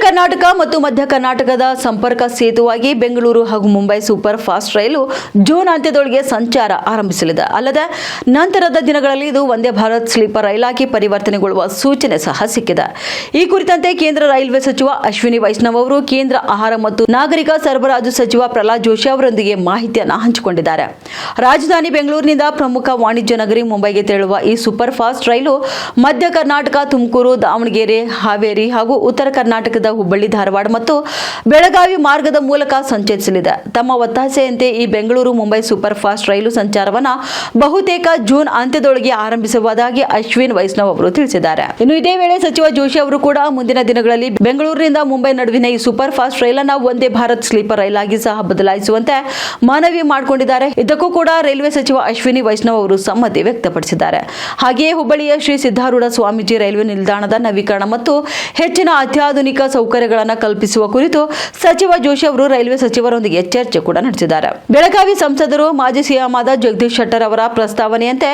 ಕರ್ನಾಟಕ ಮತ್ತು ಮಧ್ಯ ಕರ್ನಾಟಕದ ಸಂಪರ್ಕ ಸೇತುವಾಗಿ ಬೆಂಗಳೂರು ಹಾಗೂ ಮುಂಬೈ ಸೂಪರ್ ಫಾಸ್ಟ್ ರೈಲು ಜೂನ್ ಅಂತ್ಯದೊಳಗೆ ಸಂಚಾರ ಆರಂಭಿಸಲಿದೆ. ಅಲ್ಲದೆ ನಂತರದ ದಿನಗಳಲ್ಲಿ ಇದು ವಂದೇ ಭಾರತ್ ಸ್ಲೀಪರ್ ರೈಲಾಗಿ ಪರಿವರ್ತನೆಗೊಳ್ಳುವ ಸೂಚನೆ ಸಹ ಸಿಕ್ಕಿದೆ. ಈ ಕುರಿತಂತೆ ಕೇಂದ್ರ ರೈಲ್ವೆ ಸಚಿವ ಅಶ್ವಿನಿ ವೈಷ್ಣವ್ ಅವರು ಕೇಂದ್ರ ಆಹಾರ ಮತ್ತು ನಾಗರಿಕ ಸರಬರಾಜು ಸಚಿವ ಪ್ರಹ್ಲಾದ್ ಜೋಶಿ ಅವರೊಂದಿಗೆ ಮಾಹಿತಿಯನ್ನು ಹಂಚಿಕೊಂಡಿದ್ದಾರೆ. ರಾಜಧಾನಿ ಬೆಂಗಳೂರಿನಿಂದ ಪ್ರಮುಖ ವಾಣಿಜ್ಯ ನಗರಿ ಮುಂಬೈಗೆ ತೆರಳುವ ಈ ಸೂಪರ್ ಫಾಸ್ಟ್ ರೈಲು ಮಧ್ಯ ಕರ್ನಾಟಕ, ತುಮಕೂರು, ದಾವಣಗೆರೆ, ಹಾವೇರಿ ಹಾಗೂ ಉತ್ತರ ಕರ್ನಾಟಕದ ಹುಬ್ಬಳ್ಳಿ, ಧಾರವಾಡ ಮತ್ತು ಬೆಳಗಾವಿ ಮಾರ್ಗದ ಮೂಲಕ ಸಂಚರಿಸಲಿದೆ. ತಮ್ಮ ಒತ್ತಾಸೆಯಂತೆ ಈ ಬೆಂಗಳೂರು ಮುಂಬೈ ಸೂಪರ್ ಫಾಸ್ಟ್ ರೈಲು ಸಂಚಾರವನ್ನು ಬಹುತೇಕ ಜೂನ್ ಅಂತ್ಯದೊಳಗೆ ಆರಂಭಿಸುವುದಾಗಿ ಅಶ್ವಿನ್ ವೈಷ್ಣವ್ ಅವರು ತಿಳಿಸಿದ್ದಾರೆ. ಇನ್ನು ಇದೇ ವೇಳೆ ಸಚಿವ ಜೋಶಿ ಅವರು ಕೂಡ ಮುಂದಿನ ದಿನಗಳಲ್ಲಿ ಬೆಂಗಳೂರಿನಿಂದ ಮುಂಬೈ ನಡುವಿನ ಈ ಸೂಪರ್ ಫಾಸ್ಟ್ ರೈಲನ್ನು ವಂದೇ ಭಾರತ್ ಸ್ಲೀಪರ್ ರೈಲಾಗಿ ಸಹ ಬದಲಾಯಿಸುವಂತೆ ಮನವಿ ಮಾಡಿಕೊಂಡಿದ್ದಾರೆ. ಇದಕ್ಕೂ ಕೂಡ ರೈಲ್ವೆ ಸಚಿವ ಅಶ್ವಿನಿ ವೈಷ್ಣವ್ ಅವರು ಸಮ್ಮತಿ ವ್ಯಕ್ತಪಡಿಸಿದ್ದಾರೆ. ಹಾಗೆಯೇ ಹುಬ್ಬಳ್ಳಿಯ ಶ್ರೀ ಸಿದ್ದಾರೂಢ ಸ್ವಾಮೀಜಿ ರೈಲ್ವೆ ನಿಲ್ದಾಣದ ನವೀಕರಣ ಮತ್ತು ಹೆಚ್ಚಿನ ಅತ್ಯಾಧುನಿಕ ಸೌಕರ್ಯಗಳನ್ನು ಕಲ್ಪಿಸುವ ಕುರಿತು ಸಚಿವ ಜೋಶಿ ಅವರು ರೈಲ್ವೆ ಸಚಿವರೊಂದಿಗೆ ಚರ್ಚೆ ಕೂಡ ನಡೆಸಿದ್ದಾರೆ. ಬೆಳಗಾವಿ ಸಂಸದರು ಮಾಜಿ ಸಿಎಂ ಆದ ಜಗದೀಶ್ ಶೆಟ್ಟರ್ ಅವರ ಪ್ರಸ್ತಾವನೆಯಂತೆ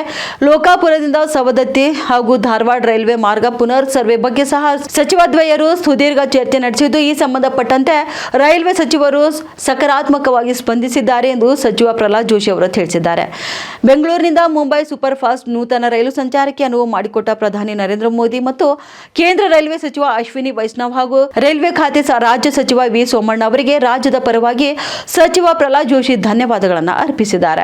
ಲೋಕಾಪುರದಿಂದ ಸವದತ್ತಿ ಹಾಗೂ ಧಾರವಾಡ ರೈಲ್ವೆ ಮಾರ್ಗ ಪುನರ್ ಸರ್ವೆ ಬಗ್ಗೆ ಸಹ ಸಚಿವದ್ವಯರು ಸುದೀರ್ಘ ಚರ್ಚೆ ನಡೆಸಿದ್ದು, ಈ ಸಂಬಂಧಪಟ್ಟಂತೆ ರೈಲ್ವೆ ಸಚಿವರು ಸಕಾರಾತ್ಮಕವಾಗಿ ಸ್ಪಂದಿಸಿದ್ದಾರೆ ಎಂದು ಸಚಿವ ಪ್ರಹ್ಲಾದ್ ಜೋಶಿ ಅವರು ತಿಳಿಸಿದ್ದಾರೆ. ಬೆಂಗಳೂರಿನಿಂದ ಮುಂಬೈ ಸೂಪರ್ ಫಾಸ್ಟ್ ನೂತನ ರೈಲು ಸಂಚಾರಕ್ಕೆ ಅನುವು ಮಾಡಿಕೊಟ್ಟ ಪ್ರಧಾನಿ ನರೇಂದ್ರ ಮೋದಿ ಮತ್ತು ಕೇಂದ್ರ ರೈಲ್ವೆ ಸಚಿವ ಅಶ್ವಿನಿ ವೈಷ್ಣವ್ ಹಾಗೂ ರೈಲ್ವೆ ಖಾತೆ ರಾಜ್ಯ ಸಚಿವ ವಿ ಸೋಮಣ್ಣ ಅವರಿಗೆ ರಾಜ್ಯದ ಪರವಾಗಿ ಸಚಿವ ಪ್ರಹ್ಲಾದ್ ಜೋಶಿ ಧನ್ಯವಾದಗಳನ್ನು ಅರ್ಪಿಸಿದ್ದಾರೆ.